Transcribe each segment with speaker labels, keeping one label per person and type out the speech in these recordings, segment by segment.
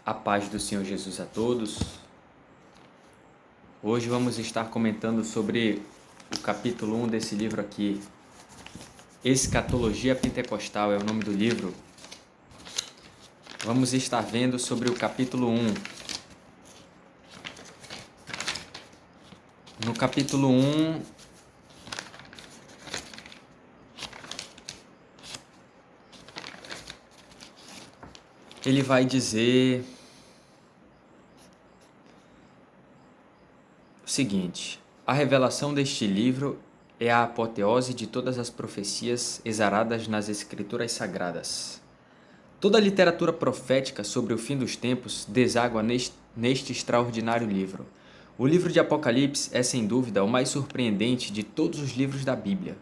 Speaker 1: A paz do Senhor Jesus a todos. Hoje vamos estar comentando sobre o capítulo 1 desse livro aqui. Escatologia Pentecostal é o nome do livro. Vamos estar vendo sobre o capítulo 1. No capítulo 1, ele vai dizer o seguinte: a revelação deste livro é a apoteose de todas as profecias exaradas nas Escrituras Sagradas. Toda a literatura profética sobre o fim dos tempos deságua neste extraordinário livro. O livro de Apocalipse é, sem dúvida, o mais surpreendente de todos os livros da Bíblia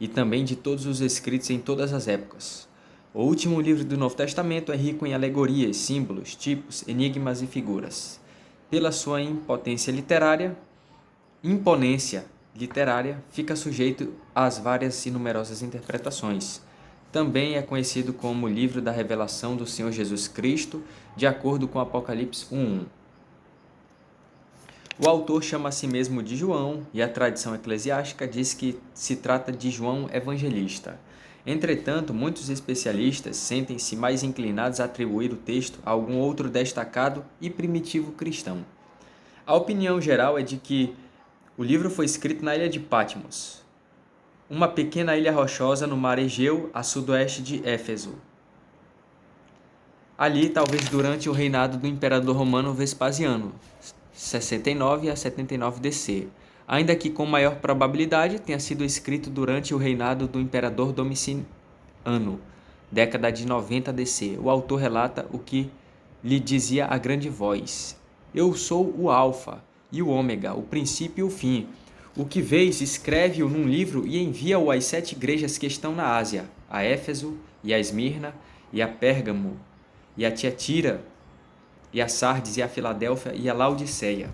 Speaker 1: e também de todos os escritos em todas as épocas. O último livro do Novo Testamento é rico em alegorias, símbolos, tipos, enigmas e figuras. Pela sua imponência literária, fica sujeito às várias e numerosas interpretações. Também é conhecido como o livro da revelação do Senhor Jesus Cristo, de acordo com Apocalipse 1:1. O autor chama a si mesmo de João, e a tradição eclesiástica diz que se trata de João Evangelista. Entretanto, muitos especialistas sentem-se mais inclinados a atribuir o texto a algum outro destacado e primitivo cristão. A opinião geral é de que o livro foi escrito na ilha de Patmos, uma pequena ilha rochosa no mar Egeu, a sudoeste de Éfeso. Ali, talvez durante o reinado do imperador romano Vespasiano, 69 a 79 DC, ainda que com maior probabilidade tenha sido escrito durante o reinado do imperador Domiciano, década de 90 DC. O autor relata o que lhe dizia a grande voz: Eu sou o Alfa e o Ômega, o princípio e o fim. O que vês, escreve-o num livro e envia-o às 7 igrejas que estão na Ásia, a Éfeso, e a Esmirna, e a Pérgamo, e a Tiatira, e a Sardes, e a Filadélfia, e a Laodiceia.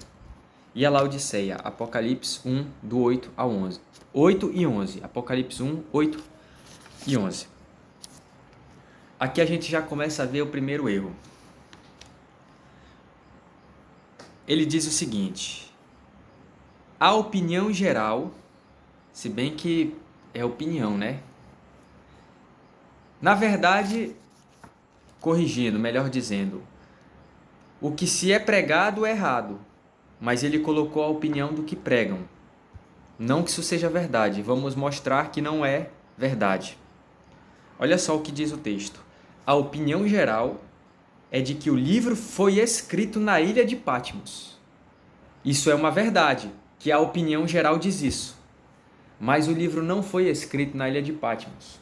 Speaker 1: Apocalipse 1, do 8 ao 11. 8 e 11. Apocalipse 1, 8 e 11. Aqui a gente já começa a ver o primeiro erro. Ele diz o seguinte: a opinião geral, se bem que é opinião, né? Na verdade, corrigindo, melhor dizendo, o que se é pregado é errado, mas ele colocou a opinião do que pregam. Não que isso seja verdade, vamos mostrar que não é verdade. Olha só o que diz o texto. A opinião geral é de que o livro foi escrito na ilha de Patmos. Isso é uma verdade, que a opinião geral diz isso. Mas o livro não foi escrito na ilha de Patmos.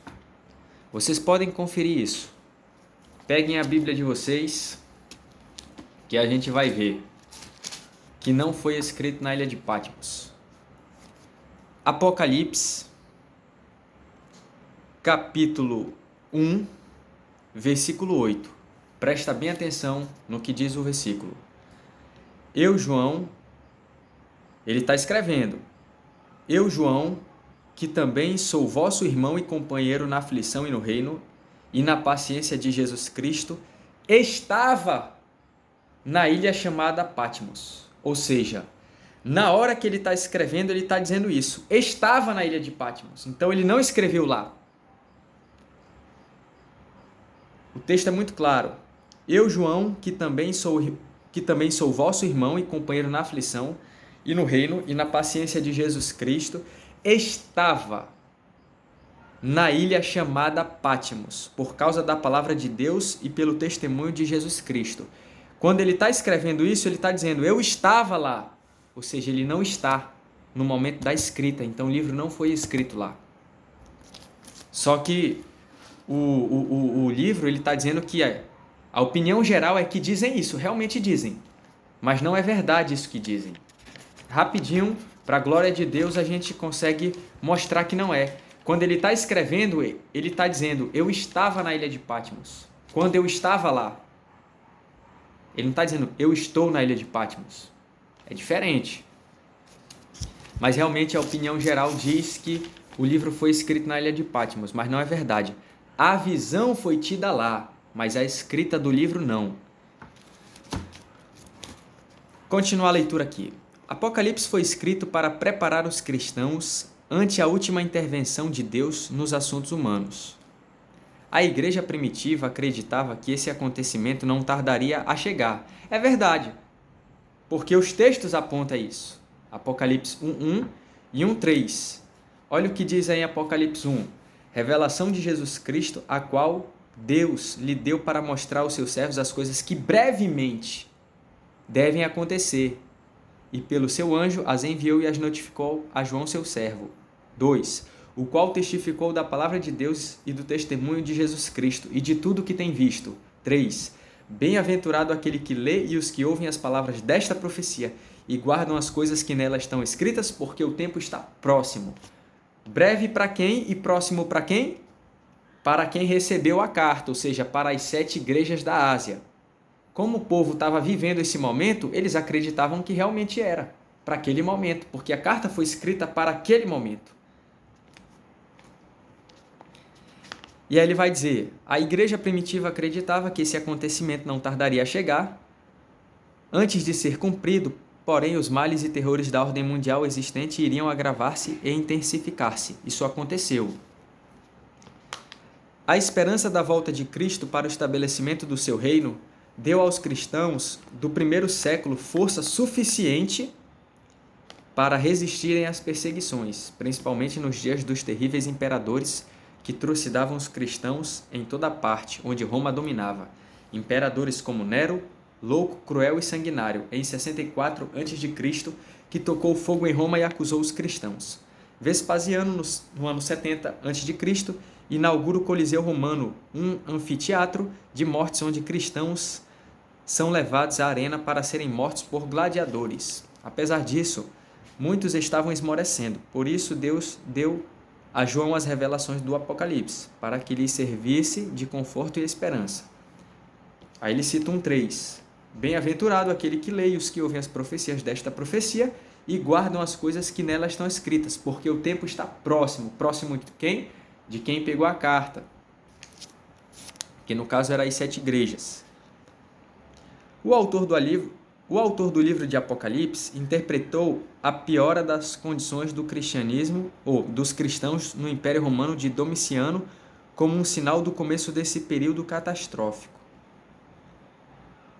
Speaker 1: Vocês podem conferir isso. Peguem a Bíblia de vocês, que a gente vai ver que não foi escrito na ilha de Patmos. Apocalipse, capítulo 1, versículo 8. Presta bem atenção no que diz o versículo. Eu, João, ele está escrevendo: Eu, João, que também sou vosso irmão e companheiro na aflição e no reino e na paciência de Jesus Cristo, estava na ilha chamada Patmos. Ou seja, na hora que ele está escrevendo, ele está dizendo isso. Estava na ilha de Patmos. Então ele não escreveu lá. O texto é muito claro. Eu, João, que também sou vosso irmão e companheiro na aflição e no reino e na paciência de Jesus Cristo, estava na ilha chamada Patmos, por causa da palavra de Deus e pelo testemunho de Jesus Cristo. Quando ele está escrevendo isso, ele está dizendo: eu estava lá. Ou seja, ele não está no momento da escrita, então o livro não foi escrito lá. Só que o livro ele está dizendo que a opinião geral é que dizem isso, realmente dizem. Mas não é verdade isso que dizem. Rapidinho, para a glória de Deus, a gente consegue mostrar que não é. Quando ele está escrevendo, ele está dizendo: eu estava na ilha de Patmos. Quando eu estava lá. Ele não está dizendo: eu estou na ilha de Patmos. É diferente. Mas realmente a opinião geral diz que o livro foi escrito na ilha de Patmos, mas não é verdade. A visão foi tida lá, mas a escrita do livro não. Continuar a leitura aqui. Apocalipse foi escrito para preparar os cristãos ante a última intervenção de Deus nos assuntos humanos. A igreja primitiva acreditava que esse acontecimento não tardaria a chegar. É verdade, porque os textos apontam isso. Apocalipse 1:1 e 1:3. Olha o que diz aí em Apocalipse 1. Revelação de Jesus Cristo, a qual Deus lhe deu para mostrar aos seus servos as coisas que brevemente devem acontecer. E pelo seu anjo as enviou e as notificou a João seu servo. 2. O qual testificou da palavra de Deus e do testemunho de Jesus Cristo e de tudo o que tem visto. 3. Bem-aventurado aquele que lê e os que ouvem as palavras desta profecia e guardam as coisas que nela estão escritas, porque o tempo está próximo. Breve para quem e próximo para quem? Para quem recebeu a carta, ou seja, para as 7 igrejas da Ásia. Como o povo estava vivendo esse momento, eles acreditavam que realmente era para aquele momento, porque a carta foi escrita para aquele momento. E aí ele vai dizer, a igreja primitiva acreditava que esse acontecimento não tardaria a chegar, antes de ser cumprido, porém os males e terrores da ordem mundial existente iriam agravar-se e intensificar-se. Isso aconteceu. A esperança da volta de Cristo para o estabelecimento do seu reino deu aos cristãos do primeiro século força suficiente para resistirem às perseguições, principalmente nos dias dos terríveis imperadores que trucidavam os cristãos em toda parte, onde Roma dominava. Imperadores como Nero, louco, cruel e sanguinário, em 64 a.C., que tocou fogo em Roma e acusou os cristãos. Vespasiano, no ano 70 a.C., inaugura o Coliseu Romano, um anfiteatro de mortes onde cristãos são levados à arena para serem mortos por gladiadores. Apesar disso, muitos estavam esmorecendo, por isso Deus deu a João as revelações do Apocalipse, para que lhe servisse de conforto e esperança. Aí ele cita 1:3. Bem-aventurado aquele que lê e os que ouvem as profecias desta profecia e guardam as coisas que nela estão escritas, porque o tempo está próximo. Próximo de quem? De quem pegou a carta, que no caso eram as 7 igrejas. O autor do livro de Apocalipse interpretou a piora das condições do cristianismo ou dos cristãos no Império Romano de Domiciano como um sinal do começo desse período catastrófico.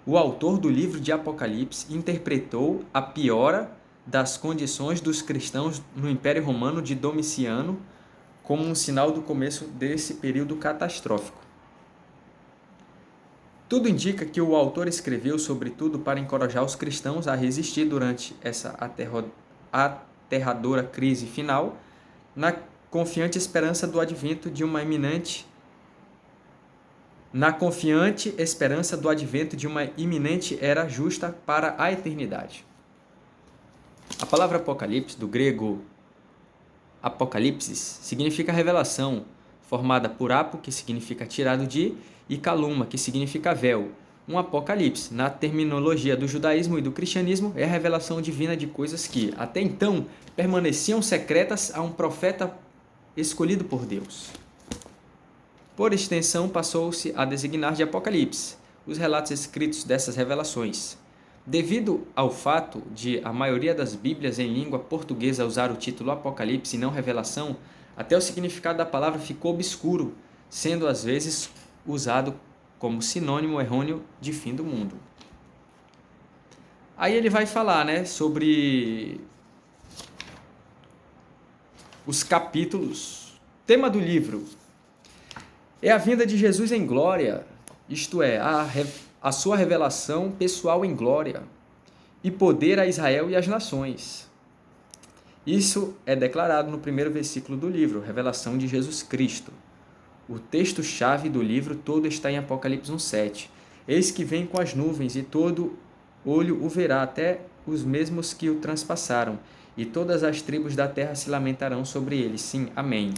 Speaker 1: O autor do livro de Apocalipse interpretou a piora das condições dos cristãos no Império Romano de Domiciano como um sinal do começo desse período catastrófico. Tudo indica que o autor escreveu, sobretudo, para encorajar os cristãos a resistir durante essa aterradora crise final, na confiante esperança do advento de uma iminente era justa para a eternidade. A palavra Apocalipse, do grego Apocalipsis, significa revelação, formada por apo, que significa tirado de, e kaluma, que significa véu. Um apocalipse, na terminologia do judaísmo e do cristianismo, é a revelação divina de coisas que, até então, permaneciam secretas a um profeta escolhido por Deus. Por extensão, passou-se a designar de Apocalipse os relatos escritos dessas revelações. Devido ao fato de a maioria das Bíblias em língua portuguesa usar o título Apocalipse e não Revelação, até o significado da palavra ficou obscuro, sendo às vezes usado como sinônimo errôneo de fim do mundo. Aí ele vai falar, sobre os capítulos. Tema do livro é a vinda de Jesus em glória, isto é, a sua revelação pessoal em glória e poder a Israel e às nações. Isso é declarado no primeiro versículo do livro, revelação de Jesus Cristo. O texto-chave do livro todo está em Apocalipse 1:7. Eis que vem com as nuvens, e todo olho o verá, até os mesmos que o transpassaram, e todas as tribos da terra se lamentarão sobre ele. Sim, amém.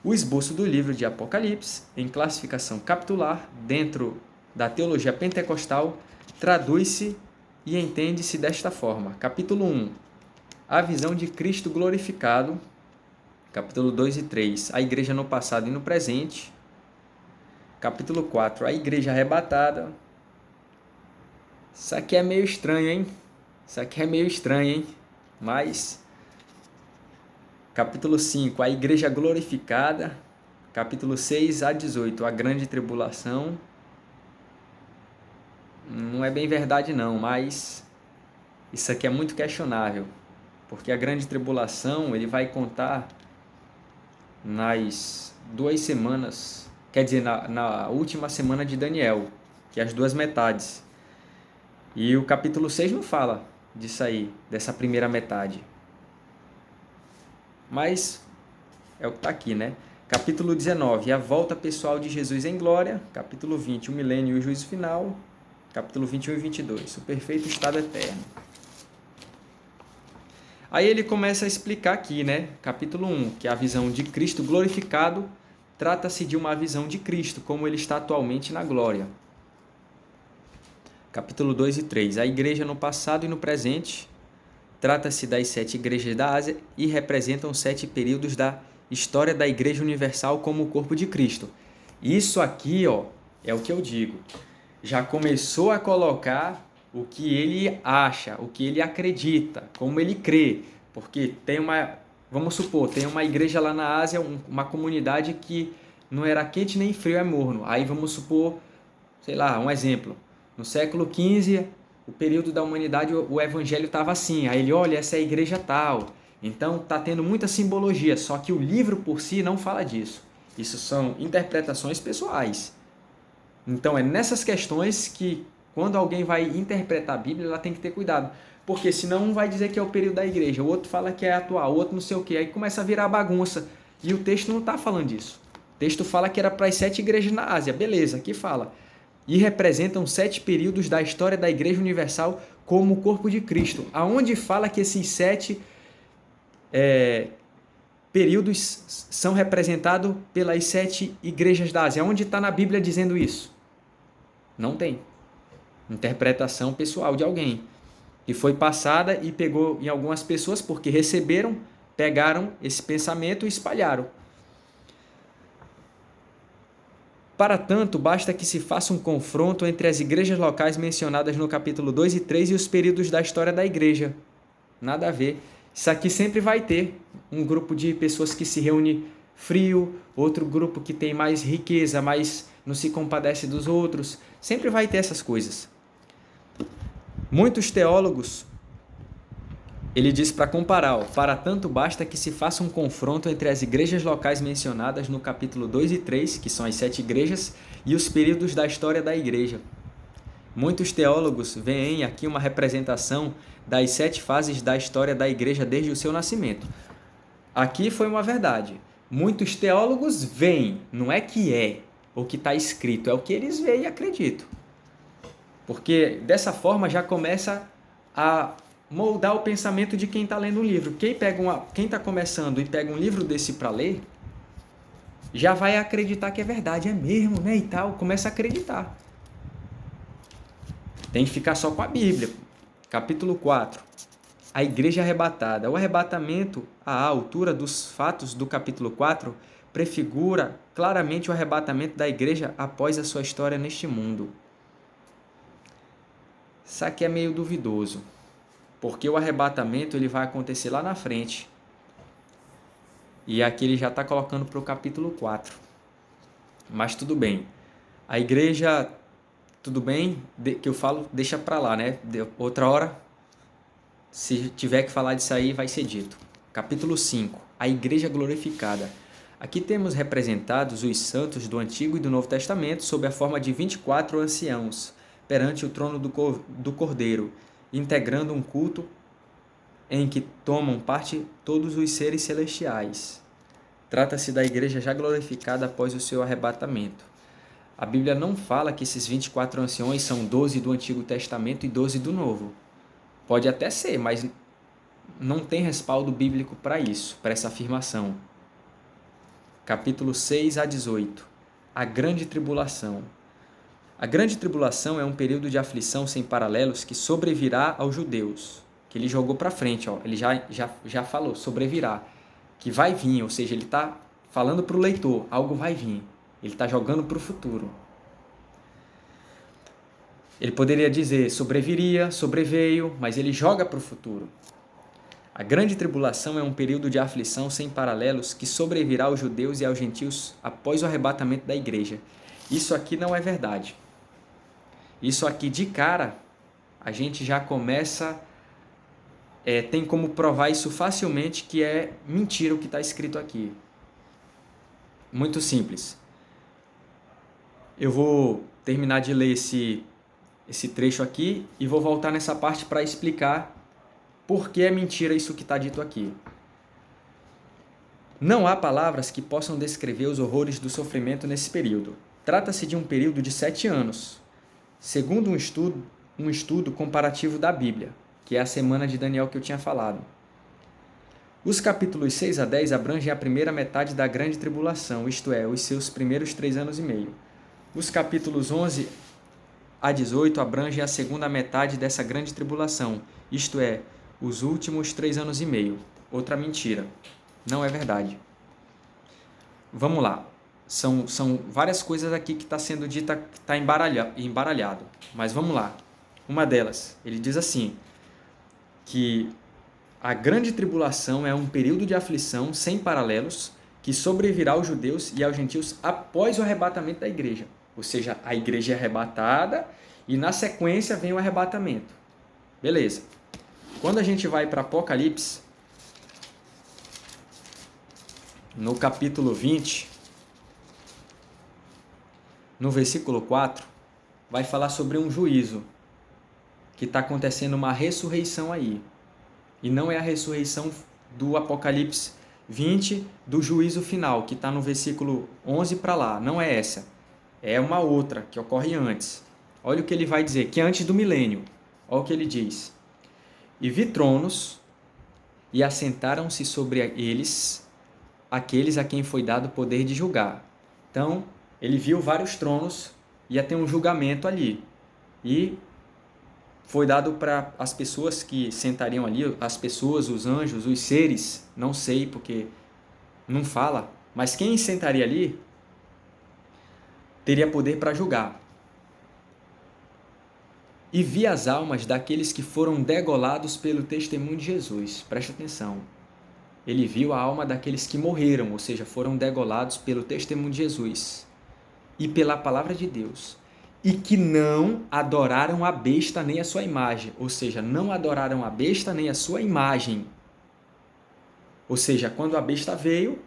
Speaker 1: O esboço do livro de Apocalipse, em classificação capitular, dentro da teologia pentecostal, traduz-se e entende-se desta forma. Capítulo 1, a visão de Cristo glorificado. Capítulo 2 e 3, a igreja no passado e no presente. Capítulo 4, a igreja arrebatada. Isso aqui é meio estranho, hein? Isso aqui é meio estranho, hein? Mas, capítulo 5, a igreja glorificada. Capítulo 6 a 18, a grande tribulação. Não é bem verdade não, mas isso aqui é muito questionável. Porque a grande tribulação, ele vai contar nas 2 semanas, quer dizer, na última semana de Daniel, que é as 2 metades. E o capítulo 6 não fala disso aí, dessa primeira metade. Mas é o que está aqui, né? Capítulo 19, a volta pessoal de Jesus em glória. Capítulo 20, o milênio e o juízo final. Capítulo 21 e 22, o perfeito estado eterno. Aí ele começa a explicar aqui, né? Capítulo 1, que é a visão de Cristo glorificado. Trata-se de uma visão de Cristo, como ele está atualmente na glória. Capítulo 2 e 3, a igreja no passado e no presente. Trata-se das 7 igrejas da Ásia e representam 7 períodos da história da Igreja Universal como o corpo de Cristo. Isso aqui, ó, é o que eu digo. Já começou a colocar o que ele acha, o que ele acredita, como ele crê. Porque tem vamos supor, tem uma igreja lá na Ásia, uma comunidade que não era quente nem frio, é morno. Aí vamos supor, sei lá, um exemplo. No século XV, o período da humanidade, o evangelho estava assim. Aí ele, olha, essa é a igreja tal. Então está tendo muita simbologia, só que o livro por si não fala disso. Isso são interpretações pessoais. Então é nessas questões que, quando alguém vai interpretar a Bíblia, ela tem que ter cuidado. Porque senão um vai dizer que é o período da igreja, o outro fala que é atual, o outro não sei o quê. Aí começa a virar bagunça. E o texto não está falando disso. O texto fala que era para as 7 igrejas na Ásia. Beleza, aqui fala. E representam 7 períodos da história da Igreja Universal como o corpo de Cristo. Aonde fala que esses 7 períodos são representados pelas 7 igrejas da Ásia. Onde está na Bíblia dizendo isso? Não tem. Interpretação pessoal de alguém. Que foi passada e pegou em algumas pessoas porque receberam, pegaram esse pensamento e espalharam. Para tanto, basta que se faça um confronto entre as igrejas locais mencionadas no capítulo 2 e 3 e os períodos da história da igreja. Nada a ver. Isso aqui sempre vai ter um grupo de pessoas que se reúne frio, outro grupo que tem mais riqueza, mas não se compadece dos outros. Sempre vai ter essas coisas. Muitos teólogos, ele diz para comparar, para tanto basta que se faça um confronto entre as igrejas locais mencionadas no capítulo 2 e 3, que são as 7 igrejas, e os períodos da história da igreja. Muitos teólogos veem aqui uma representação das 7 fases da história da igreja desde o seu nascimento. Aqui foi uma verdade. Muitos teólogos veem, não é que é o que está escrito, é o que eles veem e acreditam. Porque dessa forma já começa a moldar o pensamento de quem está lendo um livro. Quem está começando e pega um livro desse para ler, já vai acreditar que é verdade, é mesmo, né, e tal, começa a acreditar. Tem que ficar só com a Bíblia. Capítulo 4. A igreja arrebatada. O arrebatamento à altura dos fatos do capítulo 4 prefigura claramente o arrebatamento da igreja após a sua história neste mundo. Isso aqui é meio duvidoso, porque o arrebatamento ele vai acontecer lá na frente. E aqui ele já está colocando para o capítulo 4. Mas tudo bem. A igreja, tudo bem, que eu falo, deixa para lá, né? Outra hora, se tiver que falar disso aí, vai ser dito. Capítulo 5. A igreja glorificada. Aqui temos representados os santos do Antigo e do Novo Testamento sob a forma de 24 anciãos perante o trono do Cordeiro, integrando um culto em que tomam parte todos os seres celestiais. Trata-se da igreja já glorificada após o seu arrebatamento. A Bíblia não fala que esses 24 anciões são 12 do Antigo Testamento e 12 do Novo. Pode até ser, mas não tem respaldo bíblico para isso, para essa afirmação. Capítulo 6 a 18. A grande tribulação. A grande tribulação é um período de aflição sem paralelos que sobrevirá aos judeus. Que ele jogou para frente, ó. Ele já falou, sobrevirá. Que vai vir, ou seja, ele está falando para o leitor, algo vai vir. Ele está jogando para o futuro. Ele poderia dizer sobreviria, sobreveio, mas ele joga para o futuro. A grande tribulação é um período de aflição sem paralelos que sobrevirá aos judeus e aos gentios após o arrebatamento da igreja. Isso aqui não é verdade. Isso aqui, de cara, a gente já começa... tem como provar isso facilmente que é mentira o que está escrito aqui. Muito simples. Eu vou terminar de ler esse trecho aqui e vou voltar nessa parte para explicar por que é mentira isso que está dito aqui. Não há palavras que possam descrever os horrores do sofrimento nesse período. Trata-se de um período de 7 anos, segundo um estudo comparativo da Bíblia, que é a semana de Daniel que eu tinha falado. Os capítulos 6 a 10 abrangem a primeira metade da grande tribulação, isto é, os seus primeiros 3 anos e meio. Os capítulos 11 a 18 abrangem a segunda metade dessa grande tribulação, isto é, os últimos 3 anos e meio. Outra mentira. Não é verdade. Vamos lá. São várias coisas aqui que está sendo dita, que está embaralhado. Mas vamos lá. Uma delas, ele diz assim, que a grande tribulação é um período de aflição sem paralelos que sobrevirá aos judeus e aos gentios após o arrebatamento da igreja. Ou seja, a igreja é arrebatada e na sequência vem o arrebatamento. Beleza. Quando a gente vai para Apocalipse, no capítulo 20, no versículo 4, vai falar sobre um juízo, que está acontecendo uma ressurreição aí. E não é a ressurreição do Apocalipse 20, do juízo final, que está no versículo 11 para lá. Não é essa. É uma outra, que ocorre antes. Olha o que ele vai dizer, que é antes do milênio. Olha o que ele diz. E vi tronos, e assentaram-se sobre eles aqueles a quem foi dado o poder de julgar. Então, ele viu vários tronos, ia ter um julgamento ali. E foi dado para as pessoas que sentariam ali, as pessoas, os anjos, os seres, não sei porque não fala, mas quem sentaria ali teria poder para julgar. E vi as almas daqueles que foram degolados pelo testemunho de Jesus. Presta atenção. Ele viu a alma daqueles que morreram, ou seja, foram degolados pelo testemunho de Jesus e pela palavra de Deus, e que não adoraram a besta nem a sua imagem, ou seja, não adoraram a besta nem a sua imagem. Ou seja, quando a besta veio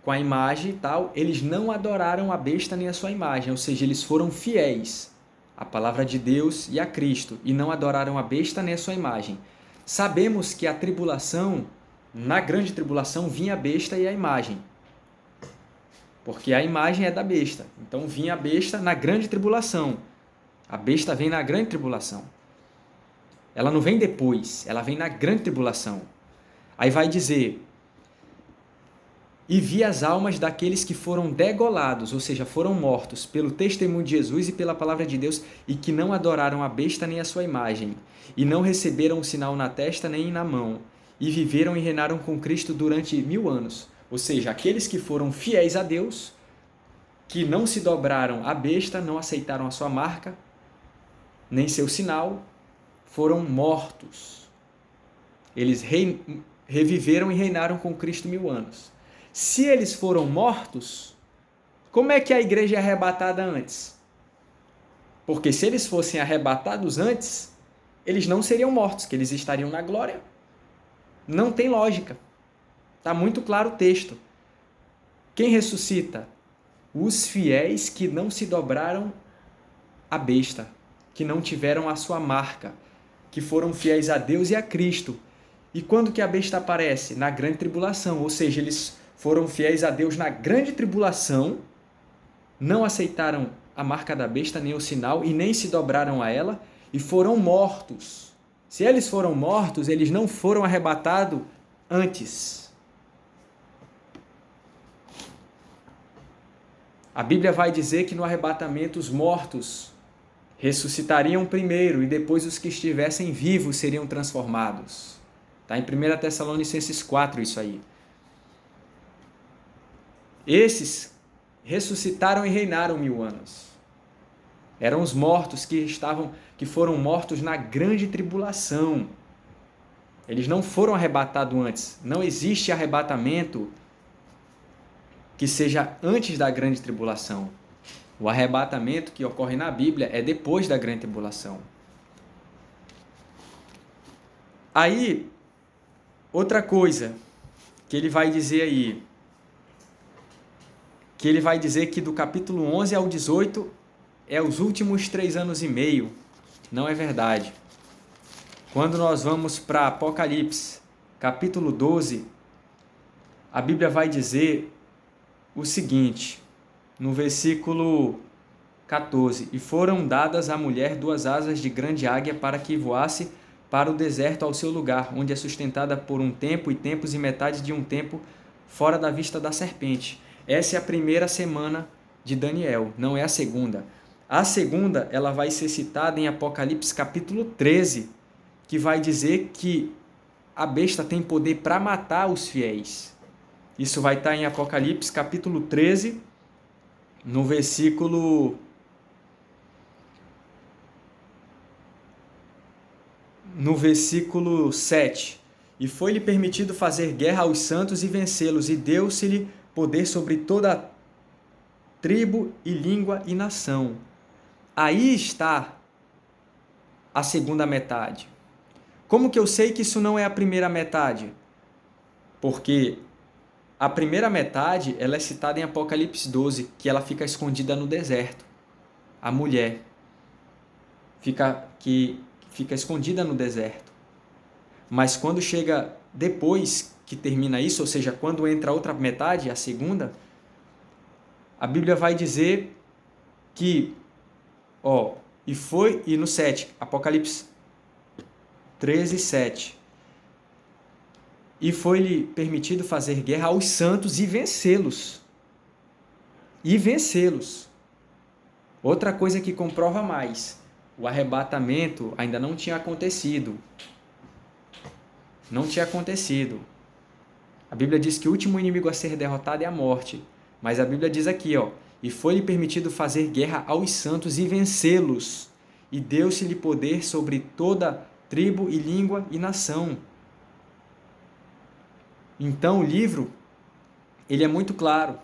Speaker 1: com a imagem e tal, eles não adoraram a besta nem a sua imagem, ou seja, eles foram fiéis à palavra de Deus e a Cristo, e não adoraram a besta nem a sua imagem. Sabemos que a tribulação, na grande tribulação, vinha a besta e a imagem, porque a imagem é da besta. Então vinha a besta na grande tribulação. A besta vem na grande tribulação. Ela não vem depois, ela vem na grande tribulação. Aí vai dizer, e vi as almas daqueles que foram degolados, ou seja, foram mortos pelo testemunho de Jesus e pela palavra de Deus, e que não adoraram a besta nem a sua imagem, e não receberam um sinal na testa nem na mão, e viveram e reinaram com Cristo durante 1000 anos. Ou seja, aqueles que foram fiéis a Deus, que não se dobraram à besta, não aceitaram a sua marca, nem seu sinal, foram mortos. Eles reviveram e reinaram com Cristo 1000 anos. Se eles foram mortos, como é que a igreja é arrebatada antes? Porque se eles fossem arrebatados antes, eles não seriam mortos, que eles estariam na glória. Não tem lógica. Está muito claro o texto. Quem ressuscita? Os fiéis que não se dobraram à besta, que não tiveram a sua marca, que foram fiéis a Deus e a Cristo. E quando que a besta aparece? Na grande tribulação, ou seja, eles foram fiéis a Deus na grande tribulação, não aceitaram a marca da besta, nem o sinal, e nem se dobraram a ela, e foram mortos. Se eles foram mortos, eles não foram arrebatados antes. A Bíblia vai dizer que no arrebatamento os mortos ressuscitariam primeiro, e depois os que estivessem vivos seriam transformados. Está em 1 Tessalonicenses 4 isso aí. Esses ressuscitaram e reinaram 1000 anos. Eram os mortos que foram mortos na grande tribulação. Eles não foram arrebatados antes. Não existe arrebatamento que seja antes da grande tribulação. O arrebatamento que ocorre na Bíblia é depois da grande tribulação. Aí, outra coisa que ele vai dizer aí, que ele vai dizer que do capítulo 11 ao 18 é os últimos 3 anos e meio. Não é verdade. Quando nós vamos para Apocalipse, capítulo 12, a Bíblia vai dizer o seguinte, no versículo 14: E foram dadas à mulher 2 asas de grande águia para que voasse para o deserto ao seu lugar, onde é sustentada por um tempo e tempos e metade de um tempo fora da vista da serpente. Essa é a primeira semana de Daniel, não é a segunda. A segunda, ela vai ser citada em Apocalipse capítulo 13, que vai dizer que a besta tem poder para matar os fiéis. Isso vai estar em Apocalipse capítulo 13, no versículo 7. E foi-lhe permitido fazer guerra aos santos e vencê-los, e deu-se-lhe poder sobre toda tribo e língua e nação. Aí está a segunda metade. Como que eu sei que isso não é a primeira metade? Porque a primeira metade ela é citada em Apocalipse 12, que ela fica escondida no deserto. A mulher fica escondida no deserto. Mas quando chega depois que termina isso, ou seja, quando entra a outra metade, a segunda, a Bíblia vai dizer que, e no 7, Apocalipse 13, 7. E foi-lhe permitido fazer guerra aos santos e vencê-los. E vencê-los. Outra coisa que comprova mais, o arrebatamento ainda não tinha acontecido. Não tinha acontecido. A Bíblia diz que o último inimigo a ser derrotado é a morte. Mas a Bíblia diz aqui, e foi-lhe permitido fazer guerra aos santos e vencê-los. E deu-se-lhe poder sobre toda tribo e língua e nação. Então o livro, ele é muito claro.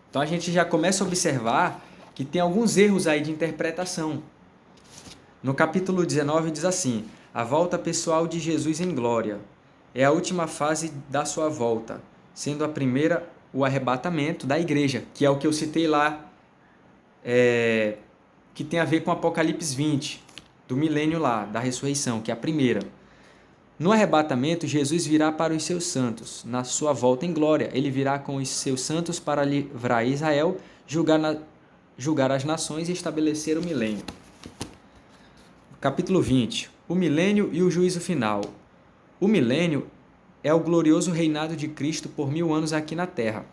Speaker 1: Então a gente já começa a observar que tem alguns erros aí de interpretação. No capítulo 19 diz assim: a volta pessoal de Jesus em glória. É a última fase da sua volta, sendo a primeira o arrebatamento da igreja, que é o que eu citei lá, que tem a ver com Apocalipse 20, do milênio lá, da ressurreição, que é a primeira. No arrebatamento, Jesus virá para os seus santos. Na sua volta em glória, ele virá com os seus santos para livrar Israel, julgar as nações e estabelecer o milênio. Capítulo 20. O milênio e o juízo final. O milênio é o glorioso reinado de Cristo por 1000 anos aqui na terra.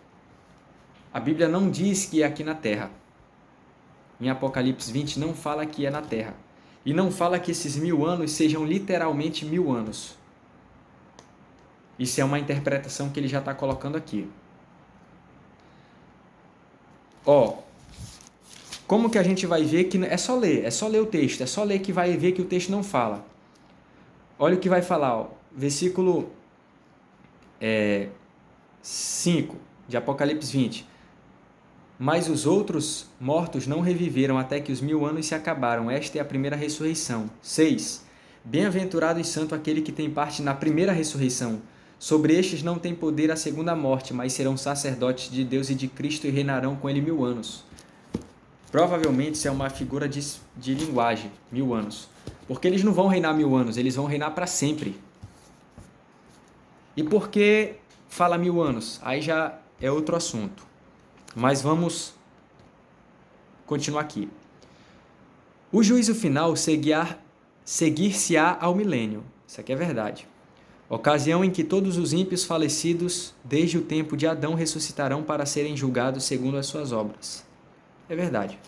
Speaker 1: A Bíblia não diz que é aqui na terra. Em Apocalipse 20 não fala que é na terra. E não fala que esses 1000 anos sejam literalmente 1000 anos. Isso é uma interpretação que ele já está colocando aqui. Como que a gente vai ver que... É só ler o texto, é só ler que vai ver que o texto não fala. Olha o que vai falar, versículo 5 de Apocalipse 20. Mas os outros mortos não reviveram até que os 1000 anos se acabaram. Esta é a primeira ressurreição. 6. Bem-aventurado e santo aquele que tem parte na primeira ressurreição. Sobre estes não tem poder a segunda morte, mas serão sacerdotes de Deus e de Cristo e reinarão com ele 1000 anos. Provavelmente isso é uma figura de linguagem, 1000 anos. Porque eles não vão reinar 1000 anos, eles vão reinar para sempre. E por que fala 1000 anos? Aí já é outro assunto. Mas vamos continuar aqui. O juízo final seguir-se-á ao milênio. Isso aqui é verdade. Ocasião em que todos os ímpios falecidos desde o tempo de Adão ressuscitarão para serem julgados segundo as suas obras. É verdade.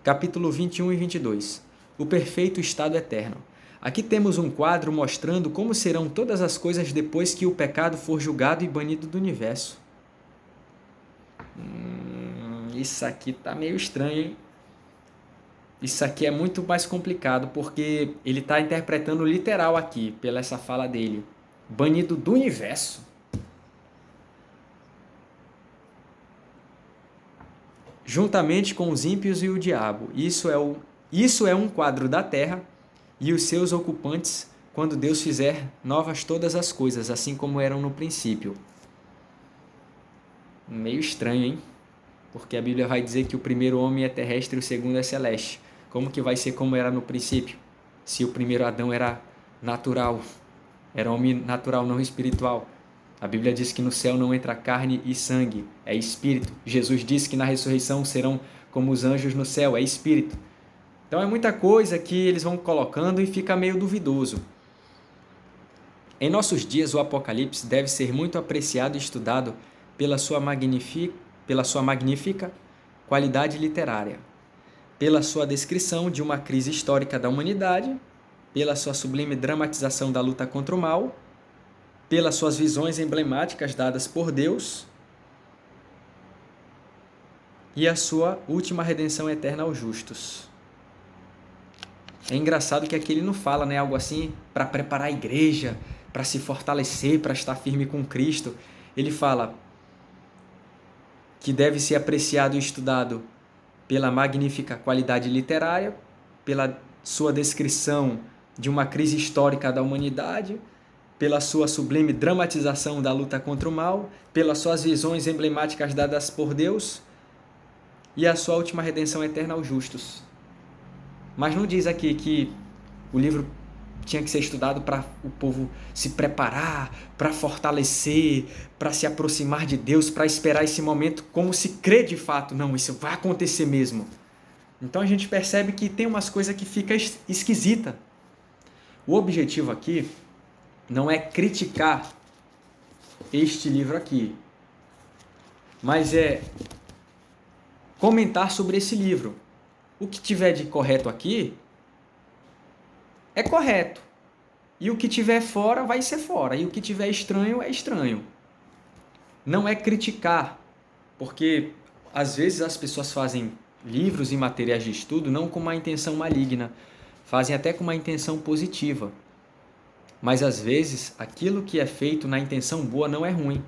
Speaker 1: Capítulo 21 e 22. O perfeito estado eterno. Aqui temos um quadro mostrando como serão todas as coisas depois que o pecado for julgado e banido do universo. Isso aqui tá meio estranho, hein? Isso aqui é muito mais complicado, porque ele está interpretando literal aqui, pela essa fala dele. Banido do universo? Juntamente com os ímpios e o diabo. Isso é um quadro da terra e os seus ocupantes, quando Deus fizer novas todas as coisas, assim como eram no princípio. Meio estranho, hein? Porque a Bíblia vai dizer que o primeiro homem é terrestre e o segundo é celeste. Como que vai ser como era no princípio? Se o primeiro Adão era natural, era homem natural, não espiritual. A Bíblia diz que no céu não entra carne e sangue, é espírito. Jesus disse que na ressurreição serão como os anjos no céu, é espírito. Então é muita coisa que eles vão colocando e fica meio duvidoso. Em nossos dias, o Apocalipse deve ser muito apreciado e estudado pela sua magnífica qualidade literária, pela sua descrição de uma crise histórica da humanidade, pela sua sublime dramatização da luta contra o mal, pelas suas visões emblemáticas dadas por Deus e a sua última redenção eterna aos justos. É engraçado que aqui ele não fala, né, algo assim para preparar a igreja, para se fortalecer, para estar firme com Cristo. Ele fala que deve ser apreciado e estudado pela magnífica qualidade literária, pela sua descrição de uma crise histórica da humanidade, pela sua sublime dramatização da luta contra o mal, pelas suas visões emblemáticas dadas por Deus e a sua última redenção eterna aos justos. Mas não diz aqui que o livro tinha que ser estudado para o povo se preparar, para fortalecer, para se aproximar de Deus, para esperar esse momento como se crê de fato. Não, isso vai acontecer mesmo. Então a gente percebe que tem umas coisas que fica esquisita. O objetivo aqui não é criticar este livro aqui, mas é comentar sobre esse livro. O que tiver de correto aqui é correto. E o que tiver fora vai ser fora. E o que tiver estranho é estranho. Não é criticar, porque às vezes as pessoas fazem livros e materiais de estudo não com uma intenção maligna, fazem até com uma intenção positiva. Mas às vezes aquilo que é feito na intenção boa não é ruim.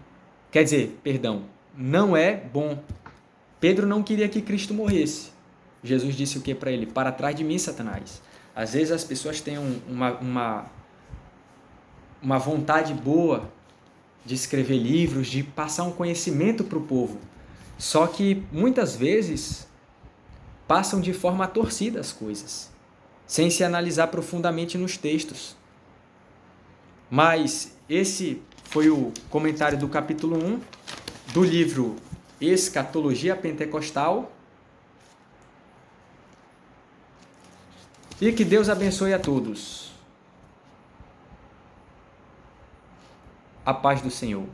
Speaker 1: Quer dizer, perdão, não é bom. Pedro não queria que Cristo morresse. Jesus disse o que para ele? Para trás de mim, Satanás. Às vezes as pessoas têm uma vontade boa de escrever livros, de passar um conhecimento para o povo. Só que muitas vezes passam de forma torcida as coisas, sem se analisar profundamente nos textos. Mas esse foi o comentário do capítulo 1 do livro Escatologia Pentecostal. E que Deus abençoe a todos. A paz do Senhor.